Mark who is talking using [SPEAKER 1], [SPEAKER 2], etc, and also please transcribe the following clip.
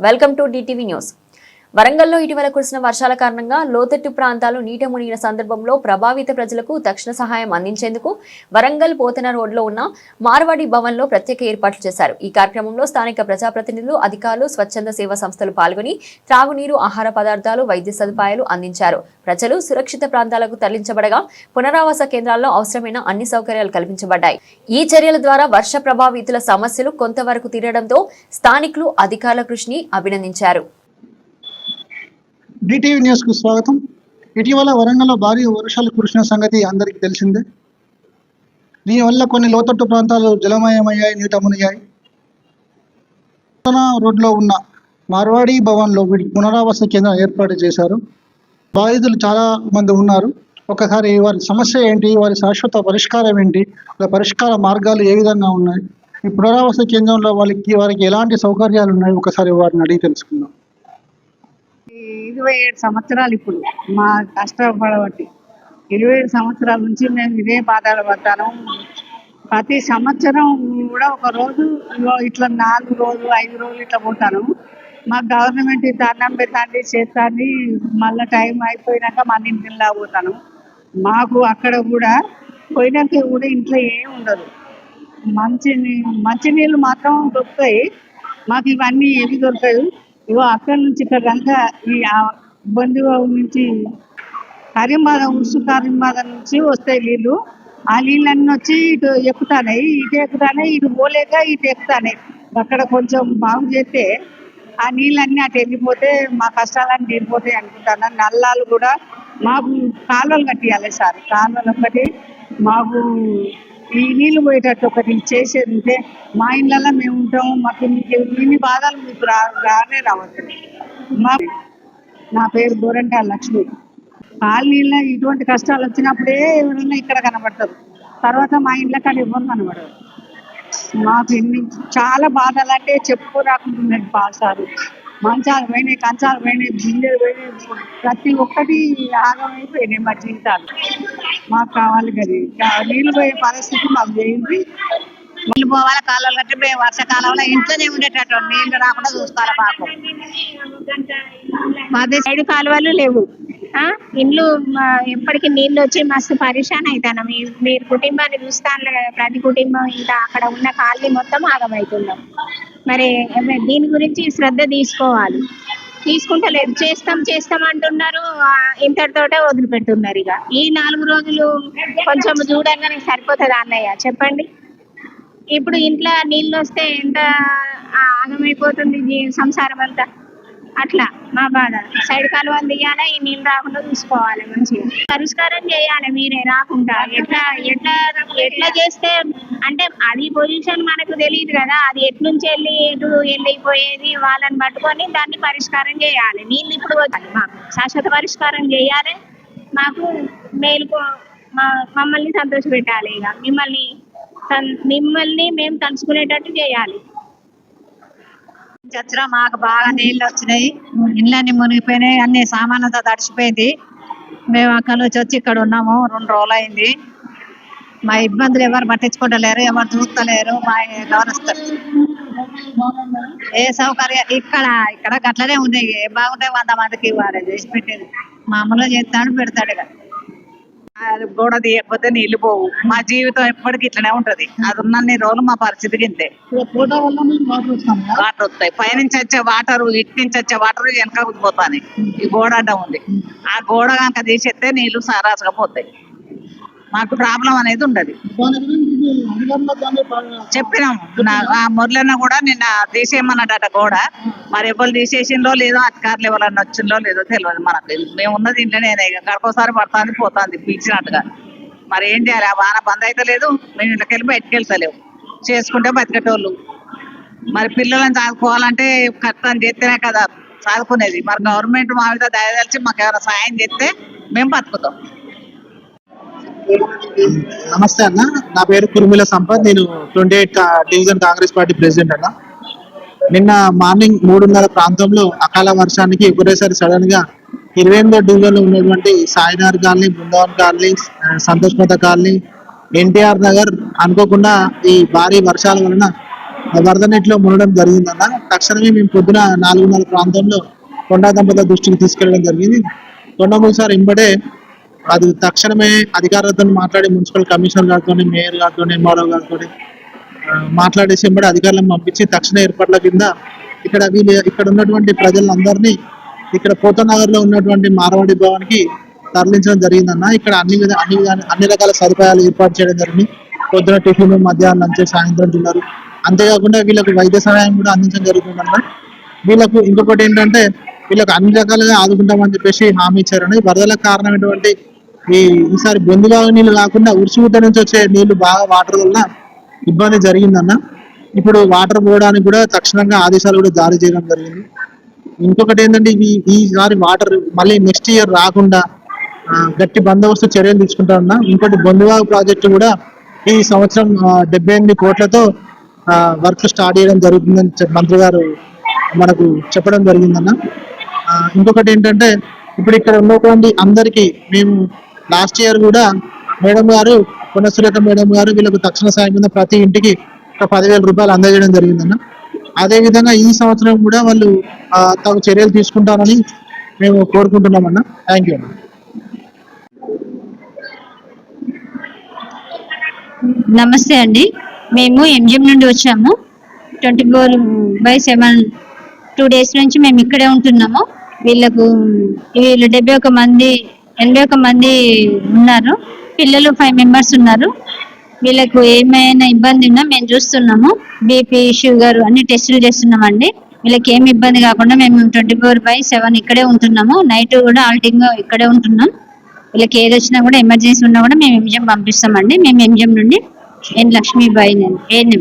[SPEAKER 1] Welcome to DTV news. వరంగల్లో ఇటీవల కురిసిన వర్షాల కారణంగా లోతట్టు ప్రాంతాలు నీట మునిగిన సందర్భంలో ప్రభావిత ప్రజలకు తక్షణ సహాయం అందించేందుకు వరంగల్ పోతన రోడ్లో ఉన్న మార్వాడి భవన్లో ప్రత్యేక ఏర్పాట్లు చేశారు. ఈ కార్యక్రమంలో స్థానిక ప్రజాప్రతినిధులు, అధికారులు, స్వచ్ఛంద సేవా సంస్థలు పాల్గొని త్రాగునీరు, ఆహార పదార్థాలు, వైద్య సదుపాయాలు అందించారు. ప్రజలు సురక్షిత ప్రాంతాలకు తరలించబడగా పునరావాస కేంద్రాల్లో అవసరమైన అన్ని సౌకర్యాలు కల్పించబడ్డాయి. ఈ చర్యల ద్వారా వర్ష ప్రభావితుల సమస్యలు కొంతవరకు తీరడంతో స్థానికులు అధికారుల కృషిని అభినందించారు.
[SPEAKER 2] డిటివి న్యూస్ కు స్వాగతం. ఇటీవల వరంగల్లో భారీ వర్షాలు కురిసిన సంగతి అందరికీ తెలిసిందే. దీనివల్ల కొన్ని లోతట్టు ప్రాంతాలు జలమయమయ్యాయి, నీట మునిగాయి. రోడ్లో ఉన్న మార్వాడి భవన్లో పునరావాస కేంద్రం ఏర్పాటు చేశారు. బాధితులు చాలా మంది ఉన్నారు. ఒకసారి వారి సమస్య ఏంటి, వారి శాశ్వత పరిష్కారం ఏంటి, పరిష్కార మార్గాలు ఏ విధంగా ఉన్నాయి, ఈ పునరావాస కేంద్రంలో వారికి ఎలాంటి సౌకర్యాలు ఉన్నాయి, ఒకసారి వారిని అడిగి తెలుసుకుందాం.
[SPEAKER 3] 27 సంవత్సరాలు ఇప్పుడు మా కష్టపడబట్టి 27 సంవత్సరాల నుంచి మేము ఇదే బాధలు పడతాను. ప్రతి సంవత్సరం కూడా ఒక రోజు ఇట్లా 4 రోజులు 5 రోజులు ఇట్లా పోతాను. మా గవర్నమెంట్ దండం పెట్టండి చేస్తాండి, మళ్ళీ టైం అయిపోయినాక మన ఇంటిలా పోతాను. మాకు అక్కడ కూడా పోయినాక కూడా ఇంట్లో ఏమి ఉండదు. మంచినీళ్ళు మాత్రం దొరుకుతాయి. మాకు ఇవన్నీ ఏమి దొరకదు. ఇగో అక్కడి నుంచి ఇక్కడ కనుక ఈ బంధు నుంచి కరీంబాద్ నుంచి వస్తాయి నీళ్ళు. ఆ నీళ్ళన్నీ వచ్చి ఇటు ఎక్కుతాయి, ఇటు పోలేక ఇటు ఎక్కుతాయి. అక్కడ కొంచెం బాగు చేస్తే ఆ నీళ్ళన్నీ అటు వెళ్ళిపోతే మా కష్టాలన్నీ తీరిపోతాయి అనుకుంటాను. నల్లాలు కూడా మాకు కాలువలు కట్టియాలి సార్. కాలువలు ఒకటి మాకు ఈ నీళ్లు పోయేటట్టు ఒకటి చేసేది ఉంటే మా ఇళ్ళల్లో మేము ఉంటాము. మాకు ఇన్ని బాధలు మీకు రానే రావచ్చు. నా పేరు గోరంట లక్ష్మి. కాలనీలో ఇటువంటి కష్టాలు వచ్చినప్పుడే ఎవరైనా ఇక్కడ కనబడతారు. తర్వాత మా ఇంట్లో కాడ ఎవరు కనబడరు. మాకు ఇన్ని చాలా బాధలు అంటే చెప్పుకోరాకుంటున్నాయి. పాసాలు మంచాలు పోయినాయి, కంచాలు పోయినాయి, గిన్నెలు పోయినాయి, ప్రతి ఒక్కటి ఆగమైపోయినాయి మా జీవితాలు. మాకు కావాలి కదా నీళ్ళు పోయే పరిస్థితి మాకు చేయింది. నీళ్ళు పోవాలి, కాలువలు కట్టి మేము వర్షాకాలంలో ఇంట్లోనే ఉండేటట్టు నీళ్ళు రాకుండా చూసుకోవాలి. మాకు మాది సైడ్ కాలువలు లేవు. ఇండ్లు ఎప్పటికీ నీళ్ళు వచ్చి మస్తు పరిశాన్ అవుతాను. మీరు కుటుంబాన్ని చూస్తాను, ప్రతి కుటుంబం ఇంకా అక్కడ ఉన్న కాలనీ మొత్తం ఆగమవుతున్నాం. మరి దీని గురించి శ్రద్ధ తీసుకోవాలి. తీసుకుంటలేదు, చేస్తాం అంటున్నారు. ఇంతటితోటే వదిలిపెట్టున్నారు. ఇక ఈ 4 రోజులు కొంచెం చూడంగానే సరిపోతుంది అన్నయ్య, చెప్పండి. ఇప్పుడు ఇంట్లో నీళ్ళు వస్తే ఎంత ఆగమైపోతుంది సంసారం అంతా. అట్లా మా బాధ. సైడ్ కాలువలు తీయాలి, ఈ నీళ్ళు రాకుండా చూసుకోవాలి. మంచిగా పరిష్కారం చేయాలి. మీరే రాకుండా ఎట్లా చేస్తే అంటే అది పొజిషన్ మనకు తెలియదు కదా. అది ఎట్నుంచి వెళ్ళిపోయేది వాళ్ళని పట్టుకొని దాన్ని పరిష్కారం చేయాలి. నీళ్ళు ఇప్పుడు మాకు శాశ్వత పరిష్కారం చేయాలి. మాకు మేలుకో మమ్మల్ని సంతోష పెట్టాలి. ఇక మిమ్మల్ని మేము తలుచుకునేటట్టు చేయాలి. చచ్చిన మాకు బాగా నీళ్ళు వచ్చినాయి, ఇళ్ళన్నీ మునిగిపోయినాయి, అన్ని సామానంతా తడిచిపోయింది. మేము అక్కడ నుంచి వచ్చి ఇక్కడ ఉన్నాము. 2 రోజులు అయింది. మా ఇబ్బందులు ఎవరు పట్టించుకుంటలేరు, ఎవరు చూస్తలేరు. మా గమనిస్తారు ఏ సౌకర్యం ఇక్కడ గట్లనే ఉన్నాయి. ఏ బాగుంటాయి 100 మందికి ఇవ్వాలి చేసి పెట్టేది. మామూలుగా చేస్తాడు పెడతాడు. ఇక గోడ తీయకపోతే నీళ్లు పోవు. మా జీవితం ఎప్పటికి ఇట్లనే ఉంటది. అది ఉన్నన్ని రోజులు మా పరిస్థితి ఇంతే. వాటర్ వస్తాయి, పైనుంచి వచ్చే వాటర్, ఇటు నుంచి వచ్చే వాటర్ వెనక పోతాయి. ఈ గోడ అడ్డం ఉంది. ఆ గోడ కనుక తీసేస్తే నీళ్లు సారాసుగా పోతాయి. మాకు ప్రాబ్లం అనేది ఉండదు. చెప్పినాం. ఆ మురళన్న కూడా నిన్న తీసేయమన్నాడట గోడ. మరి ఎవరు తీసేసిందో లేదో, అధికారులు ఎవరన్నా వచ్చిందో లేదో తెలియదు మనకు. మేము ఉన్నది ఇంట్లోనే గడపసారి పడుతుంది పోతుంది పీల్చినట్టుగా. మరి ఏం చేయాలి? ఆ వాన బంద్ అయితే లేదు, మేము ఇంట్లోకి వెళ్ళి బయటకు వెళ్తలేవు. చేసుకుంటే బతికేటోళ్ళు. మరి పిల్లలను చదువుకోవాలంటే ఖర్చు చేస్తేనే కదా చదువుకునేది. మరి గవర్నమెంట్ మా మీద దయదలిచి మాకు ఎవరైనా సాయం చేస్తే మేము బతుకుతాం.
[SPEAKER 2] నమస్తే అన్న, నా పేరు కుర్మిల సంపత్. నేను 28 డివిజన్ కాంగ్రెస్ పార్టీ ప్రెసిడెంట్ అన్న. నిన్న మార్నింగ్ 3:30 ప్రాంతంలో అకాల వర్షానికి ఒకటేసారి సడన్ గా 28వ డివిజన్ లో ఉన్నటువంటి సాయినార్ కాలనీ, బృందావన్ కాలనీ, సంతోష్ మాత కాలనీ, ఎన్టీఆర్ నగర్ అనుకోకుండా ఈ భారీ వర్షాల వలన
[SPEAKER 4] వరద నీటిలో మునడం జరిగిందన్న. తక్షణమే మేము పొద్దున 4:30 ప్రాంతంలో కొండా దంపతుల దృష్టికి తీసుకెళ్ళడం జరిగింది. కొండమూసారి ఇంబడే అది తక్షణమే అధికారులతో మాట్లాడి మున్సిపల్ కమిషనర్ గారితో, మేయర్ గారితో, ఎంఆర్ఓ గారితో మాట్లాడేసి ఇంబడే అధికారులను పంపించి తక్షణ ఏర్పాట్ల కింద ఇక్కడ ఉన్నటువంటి ప్రజలందరినీ ఇక్కడ పోతనగర్ లో ఉన్నటువంటి మార్వాడి భవన్కి తరలించడం జరిగిందన్న. ఇక్కడ అన్ని రకాల సదుపాయాలు ఏర్పాటు చేయడం జరిగింది. పొద్దున టిఫిన్, మధ్యాహ్నం లంచ్, సాయంత్రం తిన్నారు. అంతేకాకుండా వీళ్ళకు వైద్య సహాయం కూడా అందించడం జరుగుతుందన్న. వీళ్ళకు ఇంకొకటి ఏంటంటే వీళ్ళకి అన్ని రకాలుగా ఆదుకుంటామని చెప్పేసి హామీ ఇచ్చారని. వరదలకు కారణమైనటువంటి ఈసారి బొందుబావి నీళ్ళు కాకుండా ఉరుసుగుట్ట నుంచి వచ్చే నీళ్లు బాగా వాటర్ వల్ల ఇబ్బంది జరిగిందన్న. ఇప్పుడు వాటర్ పోవడానికి కూడా తక్షణంగా ఆదేశాలు కూడా జారీ చేయడం జరిగింది. ఇంకొకటి ఏంటంటే ఈసారి వాటర్ మళ్ళీ నెక్స్ట్ ఇయర్ రాకుండా గట్టి బందోబస్తు చర్యలు తీసుకుంటా. ఇంకోటి బొందుబావి ప్రాజెక్టు కూడా ఈ సంవత్సరం 78 కోట్లతో వర్క్ స్టార్ట్ చేయడం జరుగుతుందని మంత్రి గారు మనకు చెప్పడం జరిగిందన్న. ఇంకొకటి ఏంటంటే ఇప్పుడు ఇక్కడ ఉన్నటువంటి అందరికీ మేము లాస్ట్ ఇయర్ కూడా మేడం గారు, పునఃసురేఖ మేడం గారు వీళ్ళకు తక్షణ సాయం కింద ప్రతి ఇంటికి ఒక 10,000 రూపాయలు అందజేయడం జరిగిందన్న. అదే విధంగా ఈ సంవత్సరం కూడా వాళ్ళు తగు చర్యలు తీసుకుంటారని మేము కోరుకుంటున్నామన్న. థ్యాంక్ యూ అన్న.
[SPEAKER 5] నమస్తే అండి. మేము ఎంజిఎం నుండి వచ్చాము. 24/7 2 days నుంచి మేము ఇక్కడే ఉంటున్నాము. వీళ్ళు 81 మంది ఉన్నారు. పిల్లలు 5 members ఉన్నారు. వీళ్ళకు ఏమైనా ఇబ్బంది ఉన్నా మేము చూస్తున్నాము. బీపీ, షుగర్ అన్ని టెస్టులు చేస్తున్నామండి. వీళ్ళకి ఏమి ఇబ్బంది కాకుండా మేము 24/7 ఇక్కడే ఉంటున్నాము. నైట్ కూడా ఆల్టింగ్ ఇక్కడే ఉంటున్నాం. వీళ్ళకి ఏది వచ్చినా కూడా ఎమర్జెన్సీ ఉన్నా కూడా మేము ఎంజిఎం పంపిస్తామండి. మేము ఎంజిఎం నుండి ఎన్ లక్ష్మీబాయి నేను